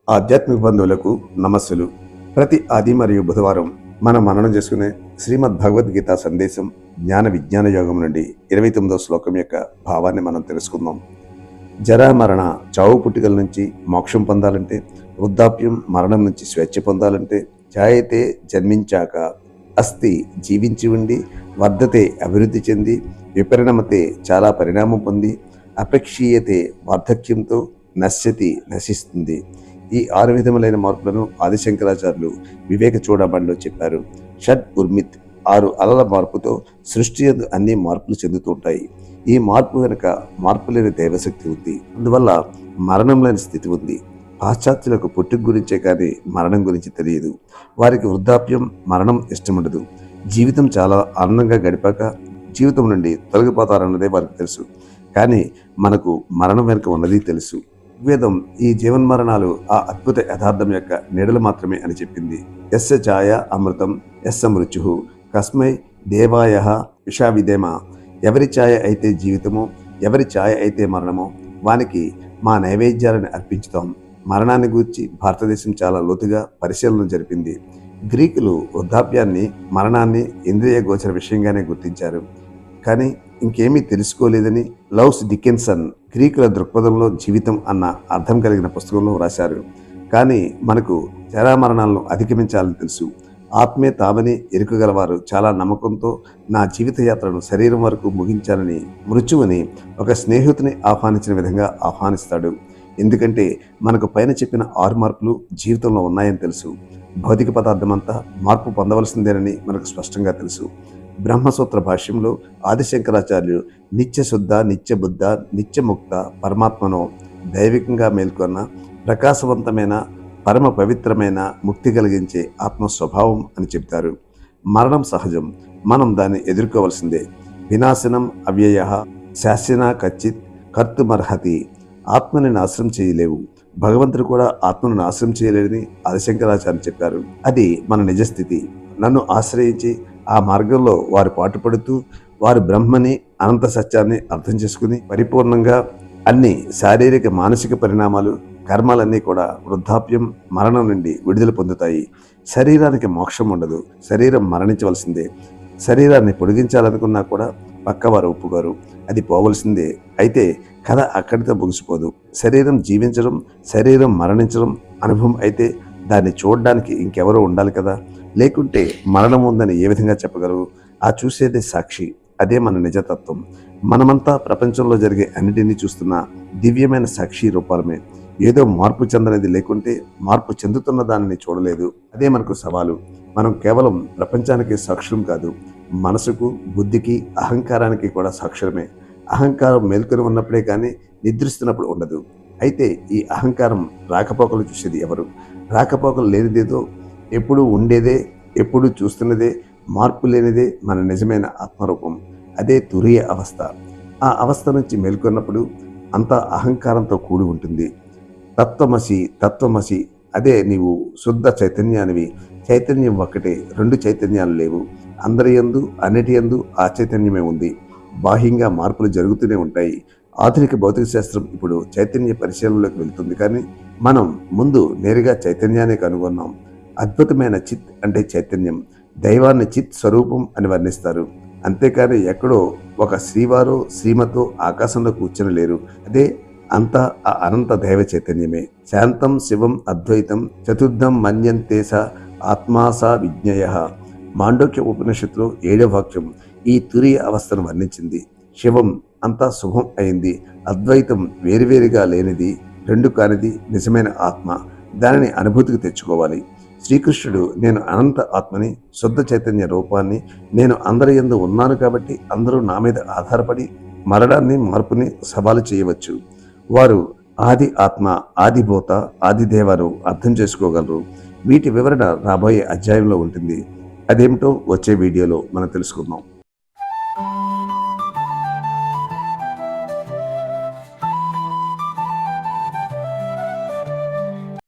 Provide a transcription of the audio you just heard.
ఆధ్యాత్మిక బంధువులకు నమస్సులు. ప్రతి ఆది మరియు బుధవారం మనం మననం చేసుకునే శ్రీమద్ భగవద్గీత సందేశం జ్ఞాన విజ్ఞాన యోగం నుండి 29వ శ్లోకం యొక్క భావాన్ని మనం తెలుసుకుందాం. జరామరణ చావు పుట్టుకల నుంచి మోక్షం పొందాలంటే, వృద్ధాప్యం మరణం నుంచి స్వేచ్ఛ పొందాలంటే, జాయతే జన్మించాక, అస్థి జీవించి ఉండి, వర్ధతే అభివృద్ధి చెంది, విపరిణమతే చాలా పరిణామం పొంది, అపేక్షీయతే వార్ధక్యంతో, నశ్యతి నశిస్తుంది. ఈ 6 విధములైన మార్పులను ఆదిశంకరాచార్యులు వివేక చూడబండిలో చెప్పారు. షడ్ ఉర్మిత్ 6 అలల మార్పుతో సృష్టి యందు అన్ని మార్పులు చెందుతుంటాయి. ఈ మార్పు వెనుక మార్పు లేని దైవశక్తి ఉంది. అందువల్ల మరణం లేని స్థితి ఉంది. పాశ్చాత్యులకు పుట్టుక గురించే కానీ మరణం గురించి తెలియదు. వారికి వృద్ధాప్యం మరణం ఇష్టముండదు. జీవితం చాలా ఆనందంగా గడిపాక జీవితం నుండి తొలగిపోతారన్నదే వారికి తెలుసు. కానీ మనకు మరణం వెనుక ఉన్నది తెలుసు. వేదం ఈ జీవన్మరణాలు ఆ అద్భుత యథార్థం యొక్క నీడలు మాత్రమే అని చెప్పింది. యస్య ఛాయ అమృతం యస్య మృత్యు కస్మై దేవాయ విషావిదేమ. ఎవరి ఛాయ అయితే జీవితమో, ఎవరి ఛాయ అయితే మరణమో వానికి మా నైవేద్యాలను అర్పించుతాం. మరణాన్ని గూర్చి భారతదేశం చాలా లోతుగా పరిశీలన జరిపింది. గ్రీకులు వృద్ధాప్యాన్ని మరణాన్ని ఇంద్రియ గోచర విషయంగానే గుర్తించారు. కానీ ఇంకేమీ తెలుసుకోలేదని లౌస్ డికెన్సన్ గ్రీకుల దృక్పథంలో జీవితం అన్న అర్థం కలిగిన పుస్తకంలో వ్రాశారు. కానీ మనకు జరామరణాలను అధిగమించాలని తెలుసు. ఆత్మే తామని ఎరుకగలవారు చాలా నమ్మకంతో నా జీవితయాత్రను శరీరం వరకు ముగించాలని మృత్యువుని ఒక స్నేహితుని ఆహ్వానించిన విధంగా ఆహ్వానిస్తాడు. ఎందుకంటే మనకు పైన చెప్పిన 6 మార్పులు జీవితంలో ఉన్నాయని తెలుసు. భౌతిక పదార్థమంతా మార్పు పొందవలసిందేనని మనకు స్పష్టంగా తెలుసు. బ్రహ్మసూత్ర భాష్యంలో ఆదిశంకరాచార్యులు నిత్యశుద్ధ, నిత్యబుద్ధ, నిత్యముక్త పరమాత్మను దైవికంగా మేల్కొన్న ప్రకాశవంతమైన పరమ పవిత్రమైన ముక్తి కలిగించే ఆత్మ స్వభావం అని చెప్తారు. మరణం సహజం, మనం దాన్ని ఎదుర్కోవలసిందే. వినాశనం అవ్యయ శాస్యనా కచ్చిత్ కర్తుమర్హతి. ఆత్మని నాశనం చేయలేవు, భగవంతుడు కూడా ఆత్మను నాశనం చేయలేదని ఆదిశంకరాచార్యులు చెప్పారు. అది మన నిజస్థితి. నన్ను ఆశ్రయించి ఆ మార్గంలో వారు పాటుపడుతూ వారు బ్రహ్మని అనంత సత్యాన్ని అర్థం చేసుకుని పరిపూర్ణంగా అన్ని శారీరక మానసిక పరిణామాలు కర్మాలన్నీ కూడా వృద్ధాప్యం మరణం నుండి విడుదల పొందుతాయి. శరీరానికి మోక్షం ఉండదు, శరీరం మరణించవలసిందే. శరీరాన్ని పొడిగించాలనుకున్నా కూడా పక్కవారు ఒప్పుకోరు, అది పోవలసిందే. అయితే కథ అక్కడితో ముగిసిపోదు. శరీరం జీవించడం, శరీరం మరణించడం అనుభవం అయితే దాన్ని చూడడానికి ఇంకెవరో ఉండాలి కదా. లేకుంటే మరణం ఉందని ఏ విధంగా చెప్పగలరు? ఆ చూసేదే సాక్షి, అదే మన నిజతత్వం. మనమంతా ప్రపంచంలో జరిగే అన్నిటినీ చూస్తున్న దివ్యమైన సాక్షి రూపాలమే. ఏదో మార్పు చెందనేది లేకుంటే మార్పు చెందుతున్న దానిని చూడలేదు. అదే మనకు సవాలు. మనం కేవలం ప్రపంచానికి సాక్షులం కాదు, మనసుకు, బుద్ధికి, అహంకారానికి కూడా సాక్షరమే. అహంకారం మేల్కొని ఉన్నప్పుడే కానీ నిద్రిస్తున్నప్పుడు ఉండదు. అయితే ఈ అహంకారం రాకపోకలు చూసేది ఎవరు? రాకపోకలు లేనిదేదో ఎప్పుడు ఉండేదే, ఎప్పుడు చూస్తున్నదే, మార్పు లేనిదే మన నిజమైన ఆత్మరూపం. అదే తురీయ అవస్థ. ఆ అవస్థ నుంచి మేల్కొన్నప్పుడు అంతా అహంకారంతో కూడి ఉంటుంది. తత్వమసి తత్వమసి, అదే నీవు శుద్ధ చైతన్యానివి. చైతన్యం ఒక్కటే, 2 చైతన్యాలు లేవు. అందరి యందు అన్నిటి యందు ఆ చైతన్యమే ఉంది. బాహ్యంగా మార్పులు జరుగుతూనే ఉంటాయి. ఆధునిక భౌతిక శాస్త్రం ఇప్పుడు చైతన్య పరిశీలనలోకి వెళ్తుంది. కానీ మనం ముందు నేరుగా చైతన్యాన్ని కనుగొన్నాం. అద్భుతమైన చిత్ అంటే చైతన్యం. దైవాన్ని చిత్ స్వరూపం అని వర్ణిస్తారు. అంతేకాని ఎక్కడో ఒక శ్రీవారు శ్రీమతో ఆకాశంలో కూర్చొని లేరు. అదే అంతా ఆ అనంత దైవ చైతన్యమే. శాంతం శివం అద్వైతం చతుర్థం మన్యంతేస ఆత్మాసా విజ్ఞయ. మాండోక్య ఉపనిషత్తులో 7వ వాక్యం ఈ తురీయ అవస్థను వర్ణించింది. శివం అంతా శుభం అయింది. అద్వైతం వేరువేరుగా లేనిది, 2 కానిది నిజమైన ఆత్మ. దానిని అనుభూతికి తెచ్చుకోవాలి. శ్రీకృష్ణుడు నేను అనంత ఆత్మని, శుద్ధ చైతన్య రూపాన్ని, నేను అందరి యందు ఉన్నాను కాబట్టి అందరూ నా మీద ఆధారపడి మరణాన్ని, మార్పుని సవాలు చేయవచ్చు. వారు ఆది ఆత్మ, ఆదిభూత, ఆదిదేవను అర్థం చేసుకోగలరు. వీటి వివరణ రాబోయే అధ్యాయంలో ఉంటుంది. అదేమిటో వచ్చే వీడియోలో మనం తెలుసుకుందాం.